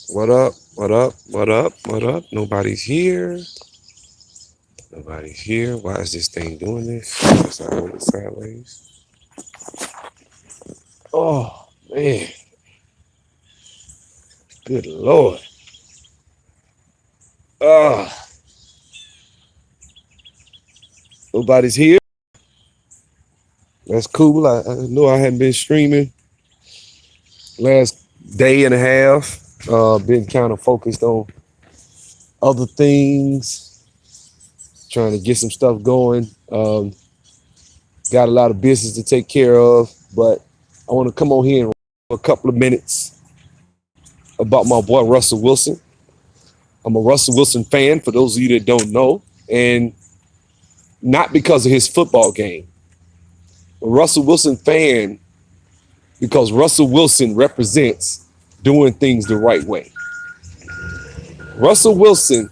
What up? What up? What up? What up? Nobody's here. Nobody's here. Why is this thing doing this? Guess I hold it sideways. Oh man, good lord. Ah, nobody's here. That's cool. I know I hadn't been streaming last day and a half. Been kind of focused on other things, trying to get some stuff going. Got a lot of business to take care of, but I want to come on here and for a couple of minutes about my boy Russell Wilson. I'm a Russell Wilson fan, for those of you that don't know, and not because of his football game. A Russell Wilson fan because Russell Wilson represents doing things the right way. Russell Wilson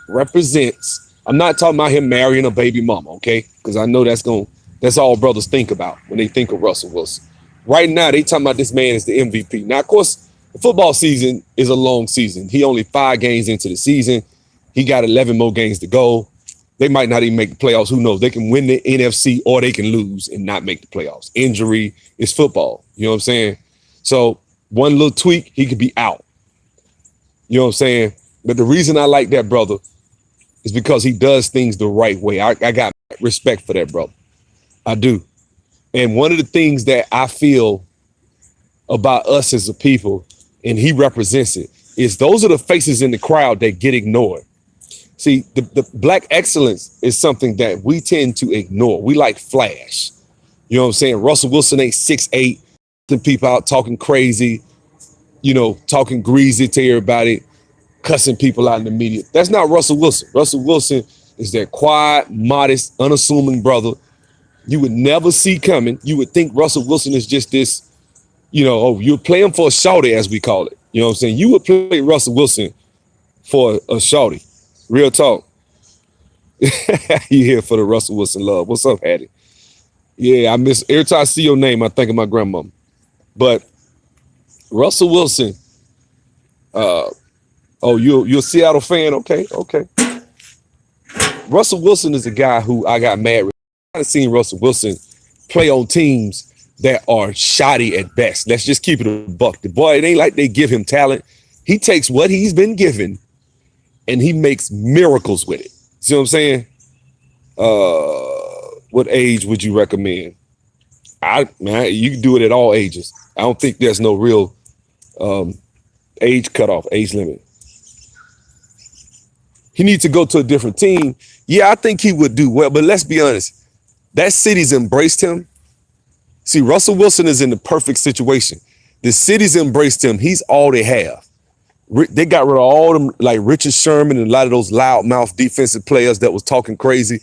represents, I'm not talking about him marrying a baby mama, okay? Because I know that's all brothers think about when they think of Russell Wilson. Right now, they talking about this man as the MVP. Now, of course, the football season is a long season. He only 5 games into the season. He got 11 more games to go. They might not even make the playoffs. Who knows? They can win the NFC or they can lose and not make the playoffs. Injury is football. You know what I'm saying? So one little tweak, he could be out. You know what I'm saying? But the reason I like that brother is because he does things the right way. I got respect for that brother. I do. And one of the things that I feel about us as a people, and he represents it, is those are the faces in the crowd that get ignored. See, the black excellence is something that we tend to ignore. We like flash. You know what I'm saying? Russell Wilson ain't 6'8", the people out talking crazy, talking greasy to everybody, cussing people out in the media. That's not Russell Wilson. Russell Wilson is that quiet, modest, unassuming brother you would never see coming. You would think Russell Wilson is just this, you're playing for a shawty, as we call it. You know what I'm saying? You would play Russell Wilson for a shawty. Real talk. You here for the Russell Wilson love. What's up, Hattie? Yeah, I miss every time I see your name, I think of my grandmama. But Russell Wilson, you're a Seattle fan? Okay. Russell Wilson is a guy who I got mad with. I've seen Russell Wilson play on teams that are shoddy at best. Let's just keep it a buck. The boy, it ain't like they give him talent. He takes what he's been given and he makes miracles with it. See what I'm saying? What age would you recommend? You can do it at all ages. I don't think there's no real age cutoff, age limit. He needs to go to a different team. Yeah, I think he would do well, but let's be honest. That city's embraced him. See, Russell Wilson is in the perfect situation. The city's embraced him. He's all they have. They got rid of all them, like Richard Sherman and a lot of those loudmouth defensive players that was talking crazy.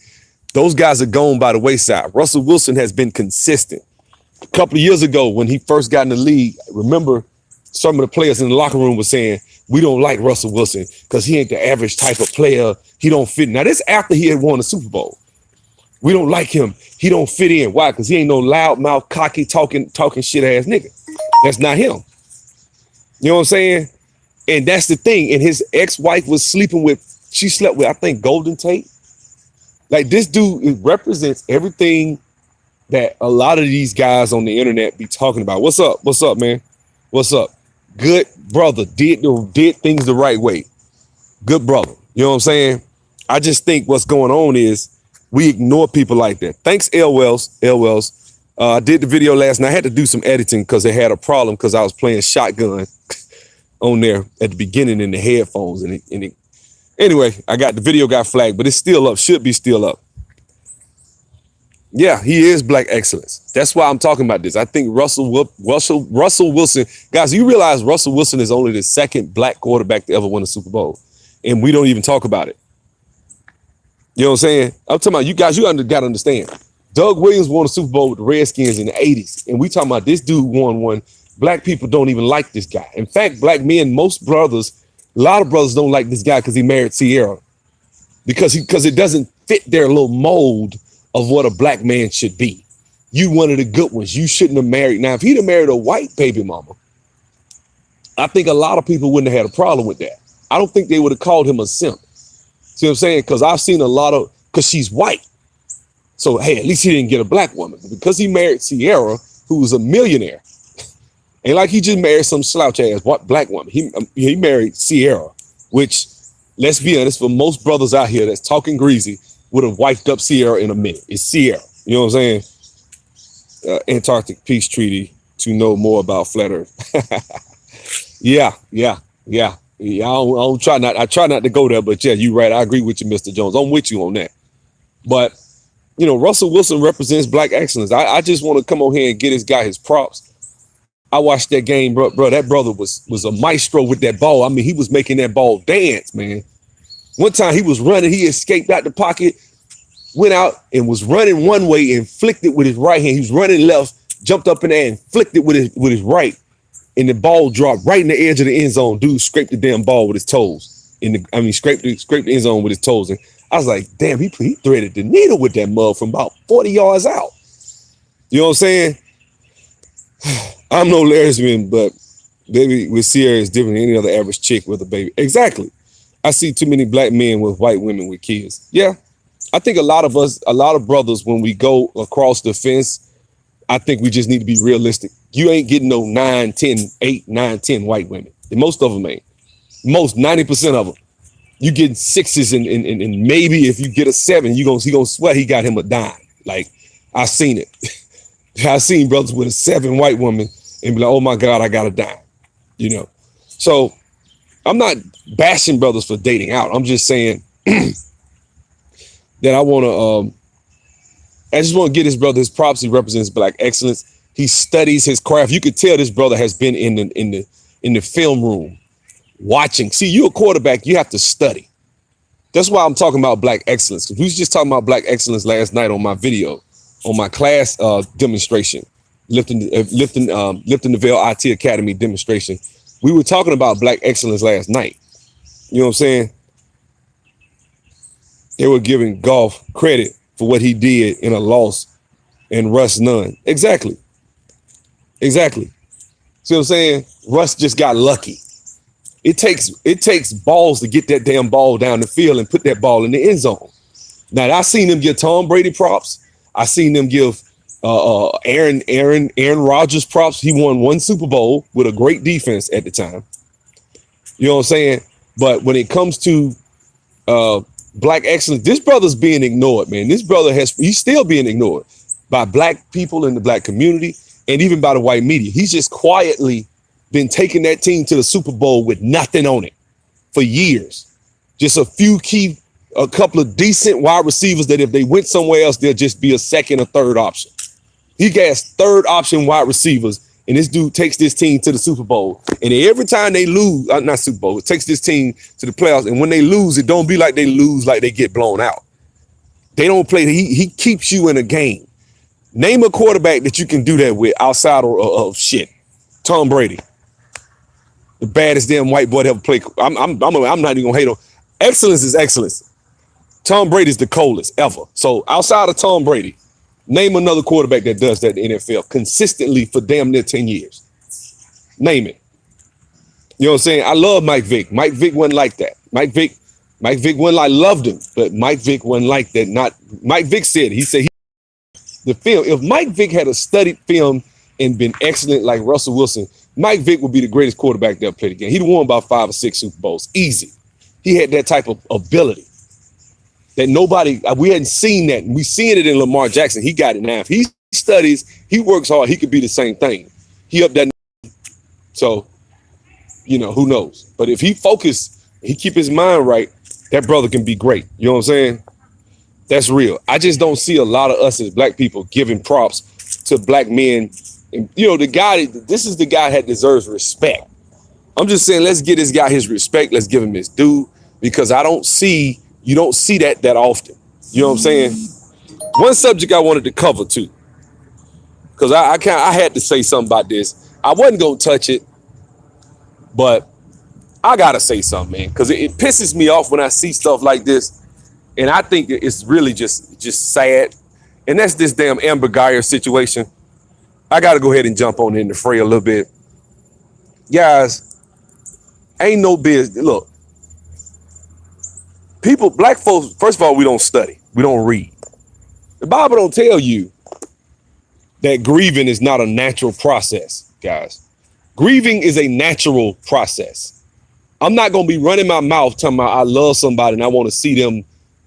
Those guys are gone by the wayside. Russell Wilson has been consistent. A couple of years ago, when he first got in the league, remember some of the players in the locker room were saying, we don't like Russell Wilson because he ain't the average type of player. He don't fit. Now, this after he had won the Super Bowl. We don't like him. He don't fit in. Why? Because he ain't no loudmouth, cocky, talking shit ass nigga. That's not him. You know what I'm saying? And that's the thing. And his ex-wife was sleeping with, she slept with, I think, Golden Tate. Like, this dude, it represents everything that a lot of these guys on the internet be talking about. What's up? What's up, man? What's up? Good brother. Did things the right way. Good brother. You know what I'm saying? I just think what's going on is we ignore people like that. Thanks, L. Wells. I did the video last night. I had to do some editing because they had a problem because I was playing shotgun on there at the beginning in the headphones. Anyway, the video got flagged, but it's still up. Should be still up. Yeah, he is black excellence. That's why I'm talking about this. I think Russell Wilson, guys, you realize Russell Wilson is only the second black quarterback to ever win a Super Bowl, and we don't even talk about it. You know what I'm saying? I'm talking about you guys, got to understand. Doug Williams won a Super Bowl with the Redskins in the 80s, and we talking about this dude won one. Black people don't even like this guy. In fact, black men, most brothers, a lot of brothers don't like this guy because he married Sierra. Because it doesn't fit their little mold of what a black man should be. You one of the good ones. You shouldn't have married. Now, if he'd have married a white baby mama, I think a lot of people wouldn't have had a problem with that. I don't think they would have called him a simp. See what I'm saying? Because I've seen a lot of, because she's white. So, hey, at least he didn't get a black woman. But because he married Sierra, who was a millionaire, ain't like he just married some slouch ass black woman. He married Sierra, which, let's be honest, for most brothers out here that's talking greasy, would have wiped up Sierra in a minute. It's Sierra. You know what I'm saying? Antarctic Peace Treaty to know more about flat Earth. Yeah. I try not to go there, but yeah, you're right. I agree with you, Mr. Jones. I'm with you on that. But, you know, Russell Wilson represents black excellence. I just want to come on here and get this guy his props. I watched that game, bro. That brother was a maestro with that ball. I mean, he was making that ball dance, man. One time he was running, he escaped out the pocket, went out and was running one way and flicked it with his right hand. He was running left, jumped up in there and flicked it with his right, and the ball dropped right in the edge of the end zone. Dude scraped the damn ball with his toes. Scraped the end zone with his toes. And I was like, damn, he threaded the needle with that mug from about 40 yards out. You know what I'm saying? I'm no lesbian, but baby with Sierra is different than any other average chick with a baby. Exactly. I see too many black men with white women with kids. Yeah. I think a lot of brothers, when we go across the fence, I think we just need to be realistic. You ain't getting no 9, 10, 8, 9, 10 white women. And most of them ain't. Most 90% of them. You getting 6s and maybe if you get a 7, he gonna swear he got him a dime. Like, I seen it. I seen brothers with a 7 white woman and be like, oh my God, I got a dime. You know. So I'm not bashing brothers for dating out. I'm just saying that I just want to get his brother his props. He represents black excellence. He studies his craft. You could tell this brother has been in the film room watching. See, you're a quarterback. You have to study. That's why I'm talking about black excellence. We was just talking about black excellence last night on my video, on my class demonstration, lifting the Veil IT Academy demonstration. We were talking about black excellence last night. You know what I'm saying? They were giving Goff credit for what he did in a loss and Russ none. Exactly. See what I'm saying? Russ just got lucky. It takes balls to get that damn ball down the field and put that ball in the end zone. Now, I seen them give Tom Brady props. I seen them give Aaron Rodgers props. He won 1 Super Bowl with a great defense at the time. You know what I'm saying? But when it comes to black excellence, this brother's being ignored, man. This brother he's still being ignored by black people in the black community and even by the white media. He's just quietly been taking that team to the Super Bowl with nothing on it for years. Just a couple of decent wide receivers that if they went somewhere else, they'll just be a second or third option. He got third option wide receivers, and this dude takes this team to the Super Bowl. And every time they lose, not Super Bowl, it takes this team to the playoffs. And when they lose, it don't be like they lose like they get blown out. They don't play. He keeps you in a game. Name a quarterback that you can do that with outside of shit. Tom Brady. The baddest damn white boy to ever play. I'm not even gonna hate on. Excellence is excellence. Tom Brady's the coldest ever. So outside of Tom Brady, name another quarterback that does that in the NFL consistently for damn near 10 years. Name it. You know what I'm saying? I love Mike Vick. Mike Vick wasn't like that. Mike Vick wasn't like, loved him, but Mike Vick wasn't like that. Mike Vick said, the film, if Mike Vick had a studied film and been excellent like Russell Wilson, Mike Vick would be the greatest quarterback that ever played the game. He'd won about 5 or 6 Super Bowls. Easy. He had that type of ability that we hadn't seen that. We seen it in Lamar Jackson. He got it now. If he studies, he works hard, he could be the same thing. He up that. So, you know, who knows? But if he focus, he keep his mind right, that brother can be great. You know what I'm saying? That's real. I just don't see a lot of us as black people giving props to black men. And, you know, this is the guy that deserves respect. I'm just saying, let's give this guy his respect. Let's give him his due, because you don't see that often. You know what I'm saying? One subject I wanted to cover too, because I had to say something about this. I wasn't gonna touch it, but I gotta say something, man, because it pisses me off when I see stuff like this, and I think it's really just sad. And that's this damn Amber Geyer situation. I got to go ahead and jump on in the fray a little bit. Guys, ain't no business. Look, people, black folks, first of all, we don't study. We don't read. The Bible don't tell you that grieving is not a natural process, guys. Grieving is a natural process. I'm not going to be running my mouth talking about I love somebody and I want to see them.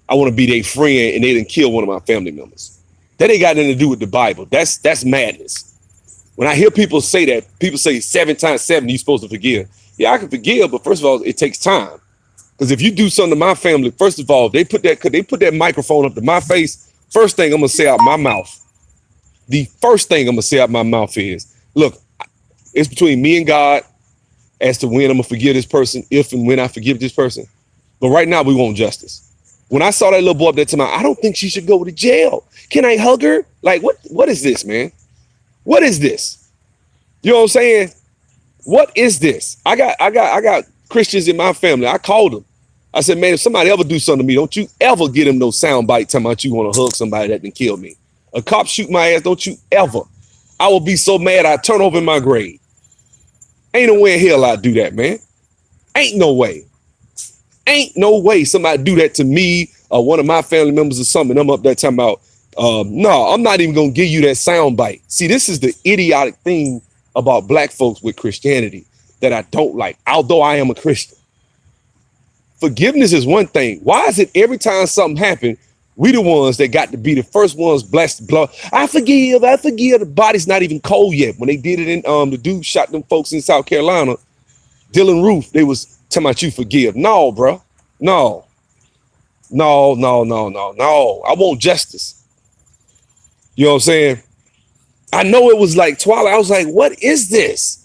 I want to be their friend and they didn't kill one of my family members. That ain't got nothing to do with the Bible. That's madness. When I hear people say that, people say 7 times 7, you're supposed to forgive. Yeah, I can forgive, but first of all, it takes time. Because if you do something to my family, first of all, they put that microphone up to my face. First thing I'm gonna say out my mouth. The first thing I'm gonna say out my mouth is, look, it's between me and God as to when I'm gonna forgive this person, if and when I forgive this person. But right now we want justice. When I saw that little boy up there tonight, I don't think she should go to jail. Can I hug her? Like, what is this, man? What is this? You know what I'm saying? What is this? I got Christians in my family. I called them. I said, man, if somebody ever do something to me, don't you ever get them no sound bite talking about you want to hug somebody that done killed me. A cop shoot my ass, don't you ever. I will be so mad I turn over in my grave. Ain't no way in hell I'd do that, man. Ain't no way. Ain't no way somebody do that to me or one of my family members or something. I'm up there talking about, no, I'm not even going to give you that sound bite. See, this is the idiotic thing about black folks with Christianity that I don't like, although I am a Christian. Forgiveness is one thing. Why is it every time something happens, we the ones that got to be the first ones blessed? I forgive. The body's not even cold yet. When they did it in, the dude shot them folks in South Carolina, Dylan Roof, they was talking about you forgive. No, bro. No. I want justice. You know what I'm saying? I know it was like Twilight. I was like, what is this?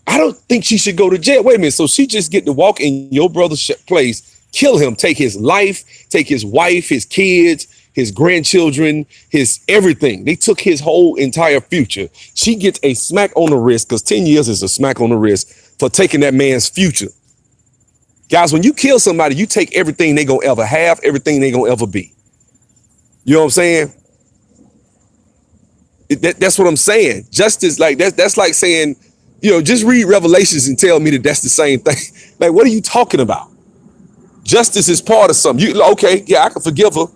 I don't think she should go to jail. Wait a minute. So she just get to walk in your brother's place, kill him, take his life, take his wife, his kids, his grandchildren, his everything. They took his whole entire future. She gets a smack on the wrist because 10 years is a smack on the wrist for taking that man's future. Guys, when you kill somebody, you take everything they gonna ever have, everything they gonna ever be. You know what I'm saying? That's what I'm saying. Justice, like that's like saying, you know, just read Revelations and tell me that that's the same thing. Like, what are you talking about? Justice is part of something. Okay, yeah, I can forgive her.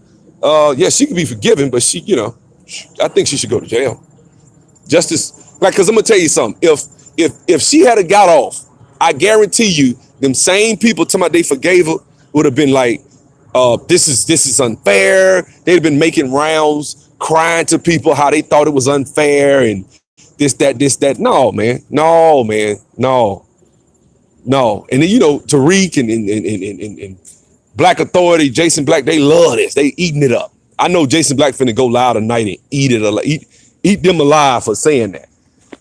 Yeah, she can be forgiven, but she, you know, I think she should go to jail. Justice, like, because I'm gonna tell you something. If she had got off, I guarantee you, them same people talking about they forgave her would have been like, this is unfair. They'd have been making rounds, crying to people how they thought it was unfair and this, that. No, man. And then, you know, Tariq and Black Authority, Jason Black, they love this. They eating it up. I know Jason Black finna go loud tonight and eat them alive for saying that.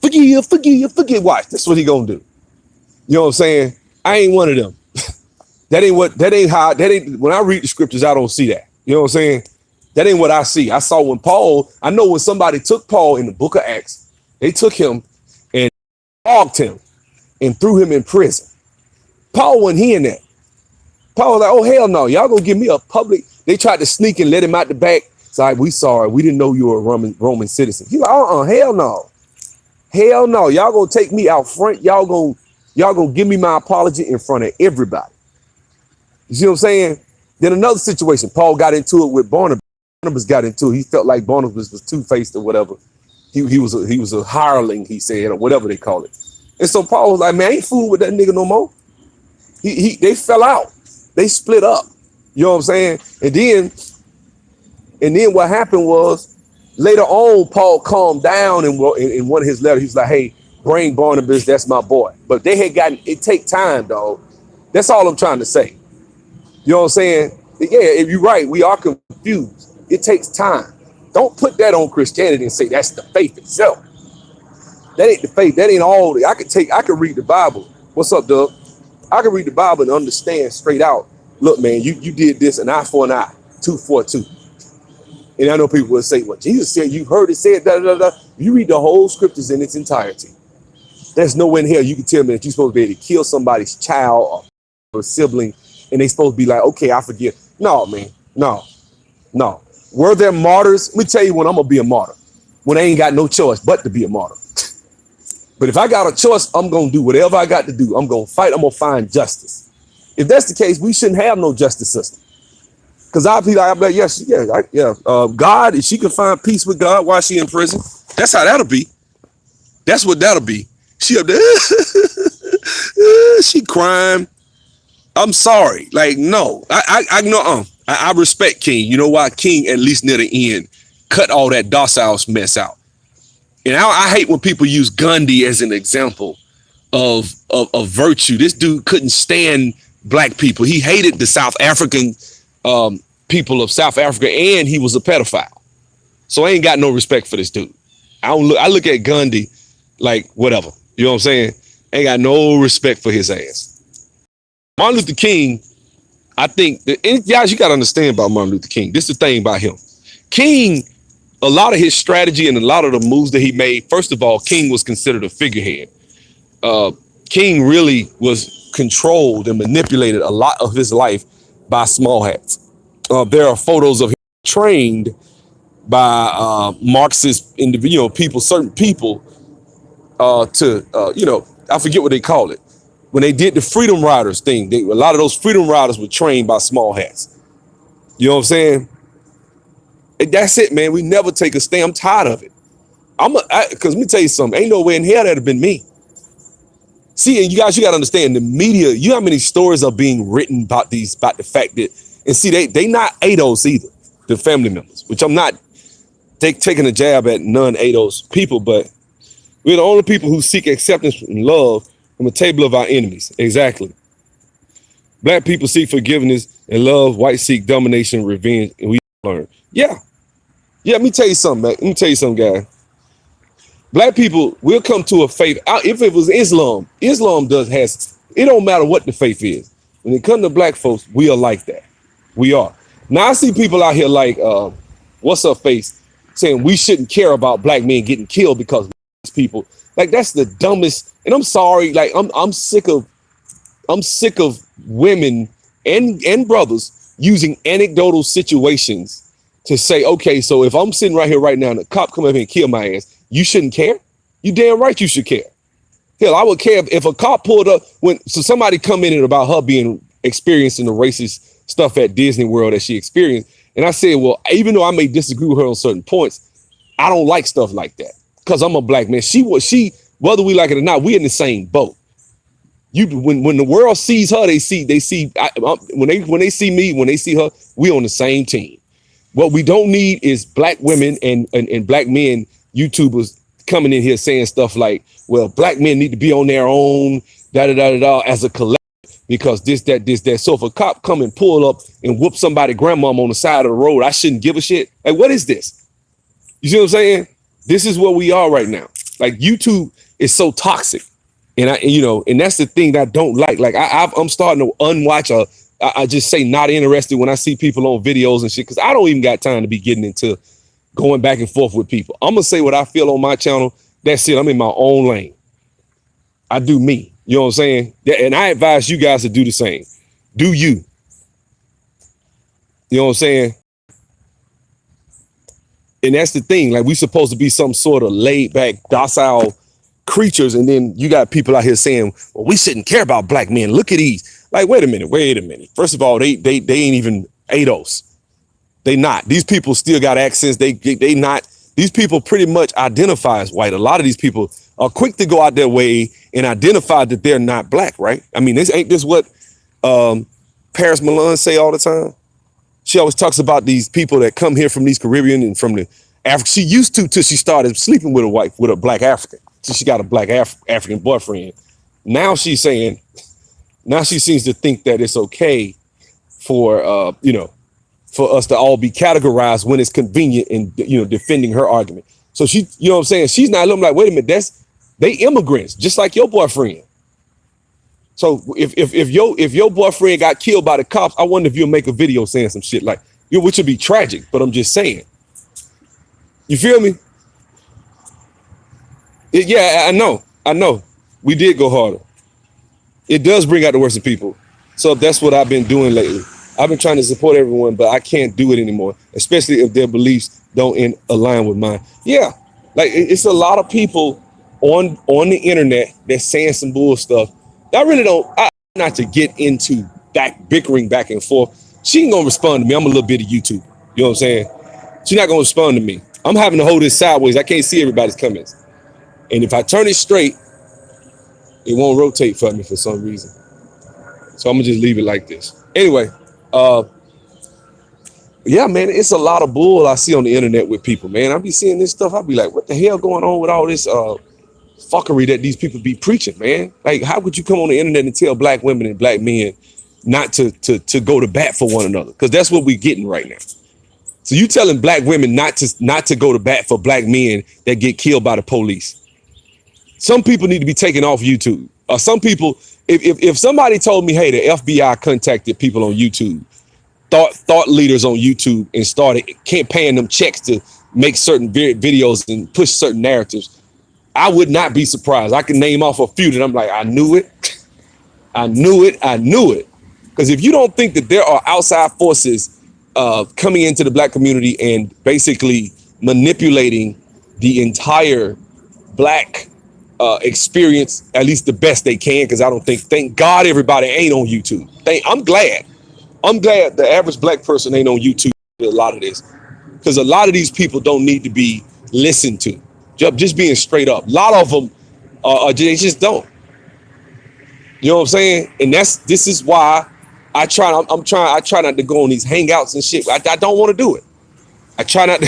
Forgive. Watch. That's what he gonna do. You know what I'm saying? I ain't one of them. When I read the scriptures, I don't see that. You know what I'm saying? That ain't what I see. I saw I know when somebody took Paul in the book of Acts, they took him and flogged him and threw him in prison. Paul wasn't hearing that. Paul was like, oh, hell no. Y'all gonna give me a public. They tried to sneak and let him out the back. It's like, we sorry. We didn't know you were a Roman citizen. He like, hell no. Hell no. Y'all gonna take me out front. Y'all gonna give me my apology in front of everybody. You see what I'm saying? Then another situation, Paul got into it with Barnabas. Barnabas got into it. He felt like Barnabas was two-faced or whatever. He was a hireling, he said, or whatever they call it. And so Paul was like, man, I ain't fooling with that nigga no more. They fell out. They split up. You know what I'm saying? And then what happened was later on, Paul calmed down and in one of his letters, he's like, hey, bring Barnabas, that's my boy. But they had it take time, dog. That's all I'm trying to say. You know what I'm saying? Yeah, if you're right, we are confused. It takes time. Don't put that on Christianity and say that's the faith itself. That ain't the faith. That ain't all. I could read the Bible. What's up, Doug? I can read the Bible and understand straight out. Look, man, you did this, an eye for an eye, tooth for a tooth. And I know people will say, well, Jesus said, you heard it said, da, da, da. You read the whole scriptures in its entirety. There's nowhere in here you can tell me that you're supposed to be able to kill somebody's child or sibling, and they supposed to be like, okay, I forgive. No, man, no. Were there martyrs? Let me tell you when I'm gonna be a martyr. When I ain't got no choice but to be a martyr. But if I got a choice, I'm gonna do whatever I got to do. I'm gonna fight. I'm gonna find justice. If that's the case, we shouldn't have no justice system. Because I'll be like, yes, yeah. God, if she can find peace with God while she in prison, that's how that'll be. That's what that'll be. She up there, she crying. I'm sorry. Like, no, I know. I respect King. You know why? King, at least near the end, cut all that docile mess out. And I hate when people use Gandhi as an example of virtue. This dude couldn't stand black people. He hated the South African people of South Africa, and he was a pedophile. So I ain't got no respect for this dude. I look at Gandhi like whatever. You know what I'm saying? Ain't got no respect for his ass. Martin Luther King, I think guys, you got to understand about Martin Luther King. This is the thing about him. King, a lot of his strategy and a lot of the moves that he made, first of all, King was considered a figurehead. King really was controlled and manipulated a lot of his life by small hats. There are photos of him trained by Marxist individual people, certain people I forget what they call it. When they did the Freedom Riders thing, a lot of those Freedom Riders were trained by small hats. You know what I'm saying? And that's it, man. We never take a stand. I'm tired of it. Because let me tell you something. Ain't no way in hell that'd have been me. See, and you guys, you got to understand the media. You know how many stories are being written about the fact that, and see, they not ADOS either, the family members, which I'm not taking a jab at non-ADOS people, but we're the only people who seek acceptance and love from the table of our enemies. Exactly. Black people seek forgiveness and love. Whites seek domination, revenge, and we learn. Yeah. Let me tell you something, man. Let me tell you something, guys. Black people will come to a faith. If it was Islam, it don't matter what the faith is. When it comes to black folks, we are like that. We are. Now I see people out here like, what's her face, saying we shouldn't care about black men getting killed because people. Like, that's the dumbest. And I'm sorry, like I'm sick of women and brothers using anecdotal situations to say, okay, so if I'm sitting right here right now and a cop come up here and kill my ass, you shouldn't care? You damn right you should care. Hell, I would care if a cop pulled up so somebody commented about her being experiencing the racist stuff at Disney World that she experienced. And I said, well, even though I may disagree with her on certain points, I don't like stuff like that because I'm a black man. Whether we like it or not, we in the same boat. When the world sees her, when they see me, when they see her, we on the same team. What we don't need is black women and black men, YouTubers coming in here saying stuff like, well, black men need to be on their own, as a collective, because this, that. So if a cop come and pull up and whoop somebody grandmama on the side of the road, I shouldn't give a shit. Like, what is this? You see what I'm saying? This is where we are right now. Like, YouTube is so toxic. And and that's the thing that I don't like. Like, I'm starting to unwatch I just say not interested when I see people on videos and shit, because I don't even got time to be getting into going back and forth with people. I'm gonna say what I feel on my channel. That's it. I'm in my own lane. I do me. You know what I'm saying? And I advise you guys to do the same. Do you? You know what I'm saying? And that's the thing. Like, we supposed to be some sort of laid back, docile creatures, and then you got people out here saying, well, we shouldn't care about black men. Look at these. Like, wait a minute. First of all, they ain't even ADOS. They not. These people still got accents. They not. These people pretty much identify as white. A lot of these people are quick to go out their way and identify that they're not black, right? I mean, ain't this what Paris Milan say all the time? She always talks about these people that come here from these Caribbean and from the Africa. She used to till she started sleeping with a black African. So she got a black African boyfriend. Now she seems to think that it's okay for for us to all be categorized when it's convenient and defending her argument. So she, you know what I'm saying? She's not looking like, wait a minute, they immigrants, just like your boyfriend. So if your boyfriend got killed by the cops, I wonder if you'll make a video saying some shit like, which would be tragic, but I'm just saying. You feel me? Yeah, I know. We did go harder. It does bring out the worst in people. So that's what I've been doing lately. I've been trying to support everyone, but I can't do it anymore, especially if their beliefs don't align with mine. Yeah, like it's a lot of people on the internet that's saying some bull stuff. I really don't. Not to get into bickering back and forth. She ain't gonna respond to me. I'm a little bit of YouTube. You know what I'm saying? She's not gonna respond to me. I'm having to hold this sideways. I can't see everybody's comments, and if I turn it straight, it won't rotate for me for some reason. So I'm gonna just leave it like this. Anyway, yeah, man, it's a lot of bull I see on the internet with people, man. I be seeing this stuff. I be like, what the hell going on with all this fuckery that these people be preaching, man? Like, how could you come on the internet and tell black women and black men not to go to bat for one another? Because that's what we're getting right now. So you telling black women not to go to bat for black men that get killed by the police. Some people need to be taken off YouTube. Some people, if somebody told me, hey, the FBI contacted people on YouTube, thought leaders on YouTube, and started paying them checks to make certain videos and push certain narratives, I would not be surprised. I can name off a few that I'm like, I knew it. I knew it. Because if you don't think that there are outside forces coming into the black community and basically manipulating the entire black experience, at least the best they can, because I don't think, thank God everybody ain't on YouTube. I'm glad the average black person ain't on YouTube with a lot of this, because a lot of these people don't need to be listened to. Just being straight up. A lot of them they just don't. You know what I'm saying? And this is why I try not to go on these hangouts and shit. I don't want to do it. I try not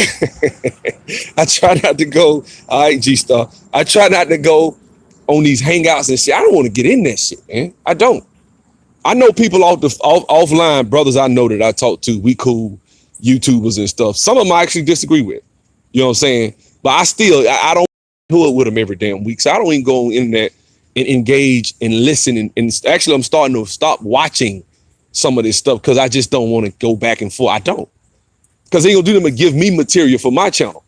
to go. All right, G-Star. I try not to go on these hangouts and shit. I don't want to get in that shit, man. I don't. I know people offline, brothers I know that I talk to. We cool, YouTubers and stuff. Some of them I actually disagree with. You know what I'm saying? But I don't do it with them every damn week. So I don't even go on the internet and engage and listen. And actually, I'm starting to stop watching some of this stuff because I just don't want to go back and forth. I don't. Because they gonna do them and give me material for my channel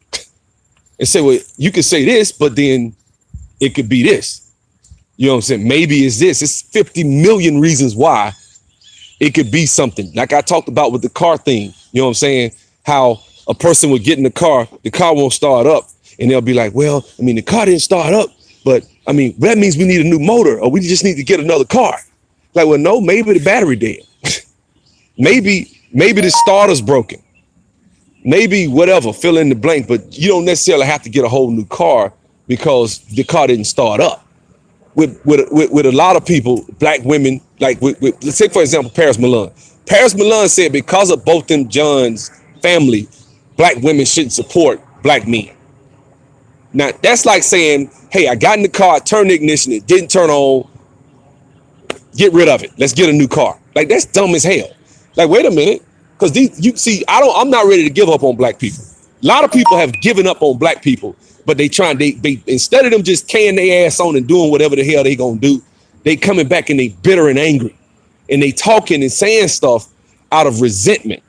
and say, well, you can say this, but then it could be this. You know what I'm saying? Maybe it's this. It's 50 million reasons why it could be something. Like I talked about with the car thing. You know what I'm saying? How a person would get in the car won't start up, and they'll be like, well, I mean, the car didn't start up, but I mean, that means we need a new motor, or we just need to get another car. Like, well, no, maybe the battery dead. maybe the starter's broken. Maybe whatever, fill in the blank, but you don't necessarily have to get a whole new car because the car didn't start up. With a lot of people, black women, like let's say, for example, Paris Milan. Paris Milan said because of both them John's family, black women shouldn't support black men. Now, that's like saying, hey, I got in the car, I turned the ignition, it didn't turn on, get rid of it. Let's get a new car. Like, that's dumb as hell. Like, wait a minute. Because I'm not ready to give up on black people. A lot of people have given up on black people, but they instead of them just carrying their ass on and doing whatever the hell they gonna do, they coming back and they bitter and angry. And they talking and saying stuff out of resentment.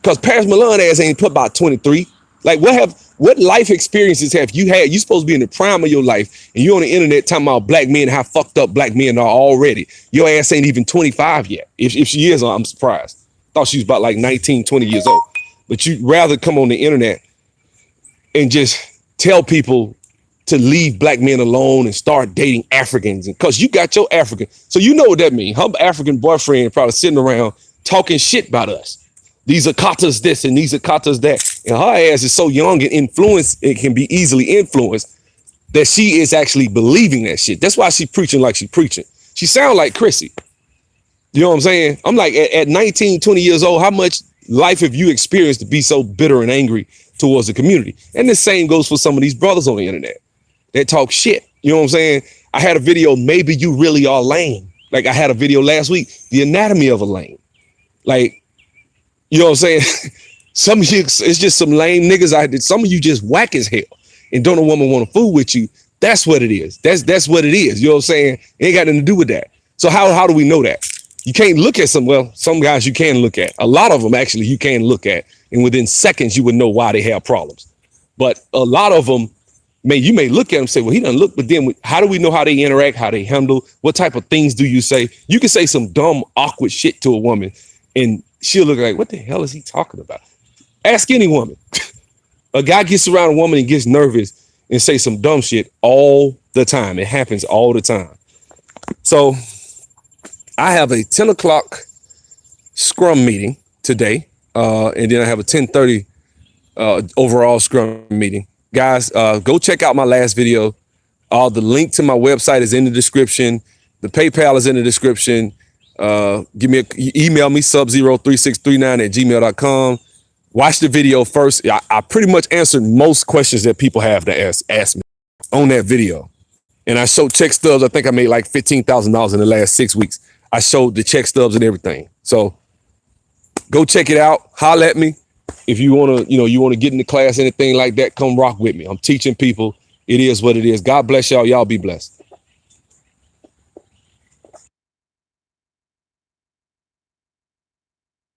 Because Paris Milan ass ain't put about 23. Like, what life experiences have you had? You supposed to be in the prime of your life, and you on the internet talking about black men, how fucked up black men are already. Your ass ain't even 25 yet. If she is, I'm surprised. Thought she was about like 19, 20 years old. But you'd rather come on the internet and just tell people to leave black men alone and start dating Africans, because you got your African. So you know what that means. Her African boyfriend probably sitting around talking shit about us. These are katas this and these are katas that. And her ass is so young and influenced, it can be easily influenced, that she is actually believing that shit. That's why she's preaching like she's preaching. She sound like Chrissy. You know what I'm saying? I'm like, at 19, 20 years old, how much life have you experienced to be so bitter and angry towards the community? And the same goes for some of these brothers on the internet that talk shit. You know what I'm saying? I had a video, maybe you really are lame. Like, I had a video last week, the anatomy of a lame. Like, you know what I'm saying? Some of you, it's just some lame niggas out there. Some of you just whack as hell and don't a woman want to fool with you. That's what it is. That's what it is. You know what I'm saying? It ain't got nothing to do with that. So how do we know that? You can't look at some guys you can look at. A lot of them actually you can look at, and within seconds you would know why they have problems. But a lot of them, you may look at them and say, well, he doesn't look, but then how do we know how they interact, how they handle, what type of things do you say? You can say some dumb, awkward shit to a woman, and she'll look like, what the hell is he talking about? Ask any woman. A guy gets around a woman and gets nervous and say some dumb shit all the time. It happens all the time. So I have a 10 o'clock scrum meeting today. And then I have a 10:30 overall scrum meeting. Guys, go check out my last video. The link to my website is in the description. The PayPal is in the description. Email me subzero3639@gmail.com. Watch the video first. I pretty much answered most questions that people have to ask me on that video. And I showed check stubs. I think I made like $15,000 in the last 6 weeks. I showed the check stubs and everything. So go check it out. Holler at me. If you want to, you want to get in the class, anything like that, come rock with me. I'm teaching people. It is what it is. God bless y'all. Y'all be blessed.